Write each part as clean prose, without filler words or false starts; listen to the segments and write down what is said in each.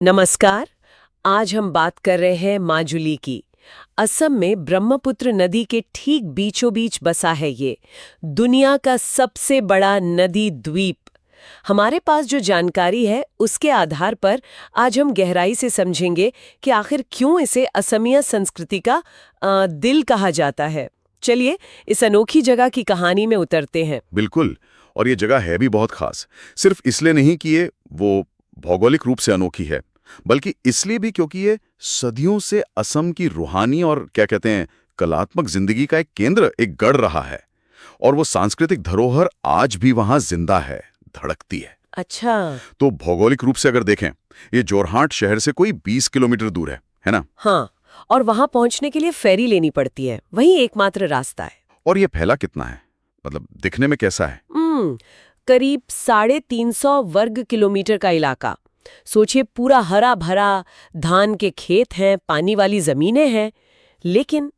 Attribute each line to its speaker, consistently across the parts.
Speaker 1: नमस्कार। आज हम बात कर रहे हैं माजुली की। असम में ब्रह्मपुत्र नदी के ठीक बीचों बीच बसा है ये दुनिया का सबसे बड़ा नदी द्वीप। हमारे पास जो जानकारी है उसके आधार पर आज हम गहराई से समझेंगे कि आखिर क्यों इसे असमिया संस्कृति का दिल कहा जाता है। चलिए इस अनोखी जगह की कहानी में उतरते हैं।
Speaker 2: बिल्कुल। और ये जगह है भी बहुत खास, सिर्फ इसलिए नहीं कि ये वो भौगोलिक रूप से अनोखी है, बल्कि इसलिए भी क्योंकि ये सदियों से असम की रूहानी और क्या कहते हैं कलात्मक जिंदगी का एक केंद्र, एक गढ़ रहा है। और वो सांस्कृतिक धरोहर आज भी वहां जिंदा है, धड़कती है।
Speaker 1: अच्छा।
Speaker 2: तो भौगोलिक रूप से अगर देखें, ये जोरहाट शहर से कोई 20 किलोमीटर दूर है ना?
Speaker 1: हाँ, और वहां पहुंचने के लिए फेरी लेनी पड़ती है, वही एकमात्र रास्ता है।
Speaker 2: और ये फैला कितना है, मतलब दिखने में कैसा है?
Speaker 1: करीब 350 वर्ग किलोमीटर का इलाका। सोचिए, पूरा हरा भरा, धान के खेत हैं, पानी वाली जमीनें हैं। लेकिन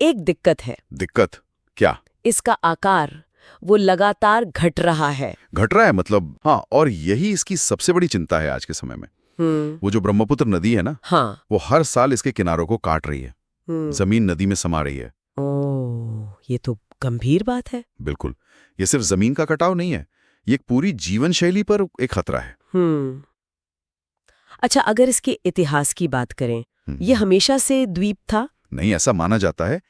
Speaker 1: एक दिक्कत है।
Speaker 2: दिक्कत क्या?
Speaker 1: इसका आकार वो लगातार घट रहा है।
Speaker 2: घट रहा है मतलब? हाँ, और यही इसकी सबसे बड़ी चिंता है आज के समय में। वो जो ब्रह्मपुत्र नदी है ना,
Speaker 1: हाँ।
Speaker 2: वो हर साल इसके किनारों को काट रही है, जमीन नदी में समा रही है।
Speaker 1: ओह, ये तो गंभीर बात है।
Speaker 2: बिल्कुल। ये सिर्फ जमीन का कटाव नहीं है, ये एक पूरी जीवन शैली पर एक खतरा है।
Speaker 1: अच्छा, अगर इसके इतिहास की बात करें, ये हमेशा से द्वीप था?
Speaker 2: नहीं, ऐसा माना जाता है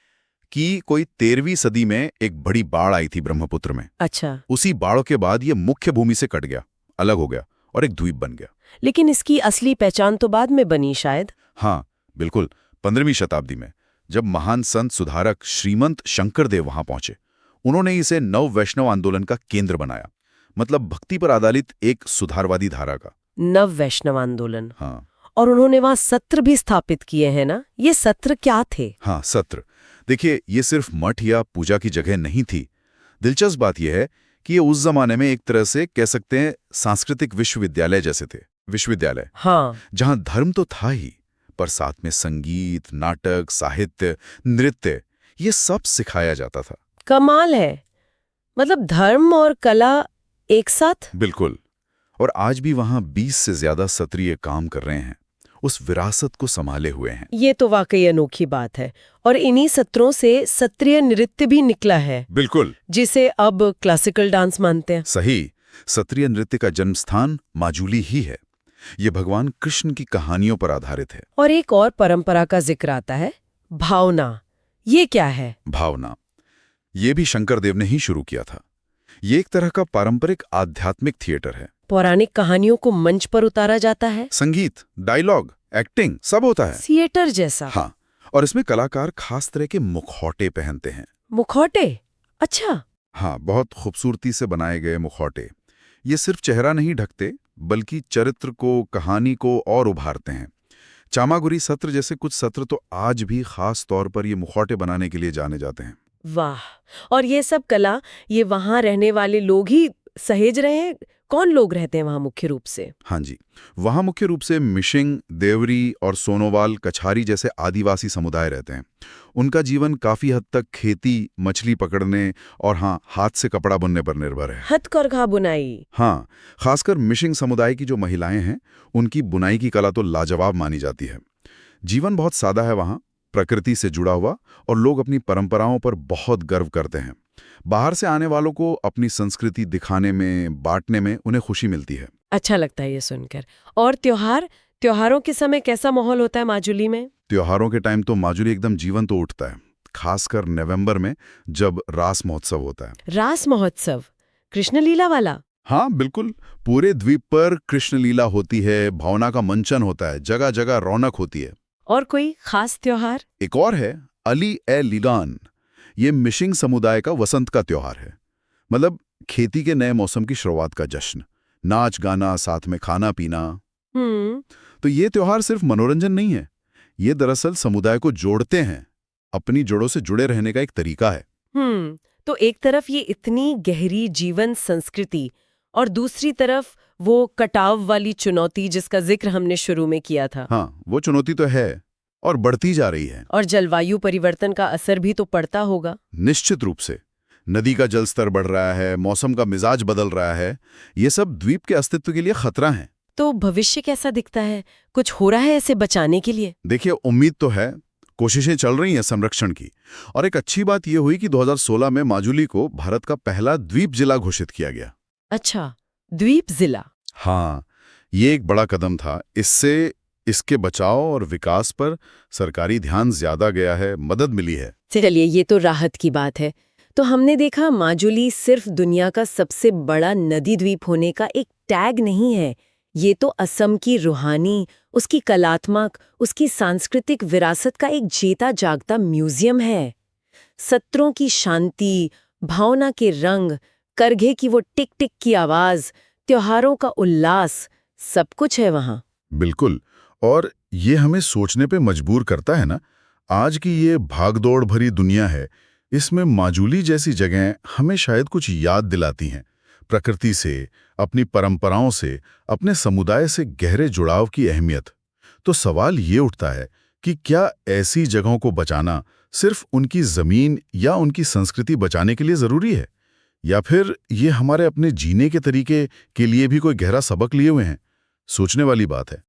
Speaker 2: कि कोई 13वीं सदी में एक बड़ी बाढ़ आई थी ब्रह्मपुत्र में।
Speaker 1: अच्छा।
Speaker 2: उसी बाढ़ के बाद ये मुख्य भूमि से कट गया, अलग हो गया और एक द्वीप बन गया।
Speaker 1: लेकिन इसकी असली पहचान तो बाद में बनी शायद।
Speaker 2: हाँ बिल्कुल, 15वीं शताब्दी में जब महान संत सुधारक श्रीमंत शंकरदेव वहां पहुंचे, उन्होंने इसे नव वैष्णव आंदोलन का केंद्र बनाया, मतलब भक्ति पर आधारित एक सुधारवादी धारा का।
Speaker 1: नव वैष्णव आंदोलन।
Speaker 2: हाँ।
Speaker 1: और उन्होंने वहां सत्र भी स्थापित किए हैं ना? ये सत्र क्या थे?
Speaker 2: हाँ, सत्र। देखिए, ये सिर्फ मठ या पूजा की जगह नहीं थी। दिलचस्प बात यह है कि ये उस जमाने में एक तरह से कह सकते हैं सांस्कृतिक विश्वविद्यालय जैसे थे। विश्वविद्यालय,
Speaker 1: हाँ,
Speaker 2: जहां धर्म तो था ही, पर साथ में संगीत, नाटक, साहित्य, नृत्य, ये सब सिखाया जाता था।
Speaker 1: कमाल है। मतलब धर्म और कला एक साथ।
Speaker 2: बिल्कुल। और आज भी वहां 20 से ज्यादा सत्रिय काम कर रहे हैं, उस विरासत को संभाले हुए हैं।
Speaker 1: ये तो वाकई अनोखी बात है। और इन्हीं सत्रों से सत्रिय नृत्य भी निकला है।
Speaker 2: बिल्कुल।
Speaker 1: जिसे अब क्लासिकल डांस मानते हैं।
Speaker 2: सही। सत्रिय नृत्य का जन्म स्थान माजुली ही है। ये भगवान कृष्ण की कहानियों पर आधारित है।
Speaker 1: और एक और परंपरा का जिक्र आता है, भावना। ये क्या है?
Speaker 2: भावना, ये भी शंकरदेव ने ही शुरू किया था। ये एक तरह का पारंपरिक आध्यात्मिक थिएटर है।
Speaker 1: पौराणिक कहानियों को मंच पर उतारा जाता है।
Speaker 2: संगीत, डायलॉग, एक्टिंग सब होता है।
Speaker 1: थिएटर जैसा।
Speaker 2: हाँ, और इसमें कलाकार खास तरह के मुखौटे पहनते हैं।
Speaker 1: मुखौटे? अच्छा।
Speaker 2: हाँ, बहुत खूबसूरती से बनाए गए मुखौटे। ये सिर्फ चेहरा नहीं ढकते, बल्कि चरित्र को, कहानी को और उभारते हैं। चामागुरी सत्र जैसे कुछ सत्र तो आज भी खास तौर पर ये मुखौटे बनाने के लिए जाने जाते हैं।
Speaker 1: वाह। और ये सब कला ये वहां रहने वाले लोग ही सहेज रहे हैं? कौन लोग रहते हैं वहां मुख्य रूप से?
Speaker 2: हाँ जी, वहाँ मुख्य रूप से मिशिंग, देवरी और सोनोवाल, कछारी जैसे आदिवासी समुदाय रहते हैं। उनका जीवन काफी हद तक खेती, मछली पकड़ने और हाँ, हाथ से कपड़ा बुनने पर निर्भर है।
Speaker 1: हथकरघा बुनाई।
Speaker 2: हाँ, खासकर मिशिंग समुदाय की जो महिलाएं हैं, उनकी बुनाई की कला तो लाजवाब मानी जाती है। जीवन बहुत सादा है वहाँ, प्रकृति से जुड़ा हुआ, और लोग अपनी परंपराओं पर बहुत गर्व करते हैं। बाहर से आने वालों को अपनी संस्कृति दिखाने में, बांटने में उन्हें खुशी मिलती है।
Speaker 1: अच्छा लगता है ये सुनकर। और त्योहारों के समय कैसा माहौल होता है माजुली में?
Speaker 2: त्योहारों के टाइम तो माजुली एकदम जीवंत तो उठता है, खासकर नवंबर में जब रास महोत्सव होता है।
Speaker 1: रास महोत्सव? कृष्ण लीला वाला?
Speaker 2: हाँ बिल्कुल, पूरे द्वीप पर कृष्ण लीला होती है, भावना का मंचन होता है, जगह जगह रौनक होती है।
Speaker 1: और कोई खास त्योहार?
Speaker 2: एक और है, अली ए लिगान। ये मिशिंग समुदाय का वसंत का त्योहार है, मतलब खेती के नए मौसम की शुरुआत का जश्न। नाच गाना, साथ में खाना पीना। तो ये त्योहार सिर्फ मनोरंजन नहीं है, ये दरअसल समुदाय को जोड़ते हैं, अपनी जड़ों से जुड़े रहने का एक तरीका है।
Speaker 1: तो एक तरफ ये इतनी गहरी जीवन संस्कृति, और दूसरी तरफ वो कटाव वाली चुनौती जिसका जिक्र हमने शुरू में किया था।
Speaker 2: हाँ, वो चुनौती तो है और बढ़ती जा रही है।
Speaker 1: और जलवायु परिवर्तन का असर भी तो पड़ता होगा।
Speaker 2: निश्चित रूप से। नदी का जल स्तर बढ़ रहा है, मौसम का मिजाज बदल रहा है, ये सब द्वीप के अस्तित्व के लिए खतरा है।
Speaker 1: तो भविष्य कैसा दिखता है? कुछ हो रहा है ऐसे बचाने के लिए?
Speaker 2: देखिए, उम्मीद तो है, कोशिशें चल रही हैं संरक्षण की। और एक अच्छी बात यह हुई कि 2016 में माजुली को भारत का पहला द्वीप जिला घोषित किया गया।
Speaker 1: अच्छा, द्वीप जिला।
Speaker 2: हाँ, ये एक बड़ा कदम था। इससे इसके बचाव और विकास पर सरकारी ध्यान ज्यादा गया है, मदद मिली है।
Speaker 1: चलिए, ये तो राहत की बात है। तो हमने देखा माजुली सिर्फ दुनिया का सबसे बड़ा नदी द्वीप होने का एक टैग नहीं है। ये तो असम की रूहानी, उसकी कलात्मक, उसकी सांस्कृतिक विरासत का एक जीता जागता म्यूजियम है। सत्रों की शांति, भावना के रंग, करघे की वो टिक टिक की आवाज, त्योहारों का उल्लास, सब कुछ है वहाँ।
Speaker 2: बिल्कुल। और ये हमें सोचने पे मजबूर करता है ना, आज की ये भागदौड़ भरी दुनिया है, इसमें माजुली जैसी जगहें हमें शायद कुछ याद दिलाती हैं। प्रकृति से, अपनी परंपराओं से, अपने समुदाय से गहरे जुड़ाव की अहमियत। तो सवाल ये उठता है कि क्या ऐसी जगहों को बचाना सिर्फ उनकी जमीन या उनकी संस्कृति बचाने के लिए जरूरी है, या फिर ये हमारे अपने जीने के तरीके के लिए भी कोई गहरा सबक लिए हुए हैं? सोचने वाली बात है।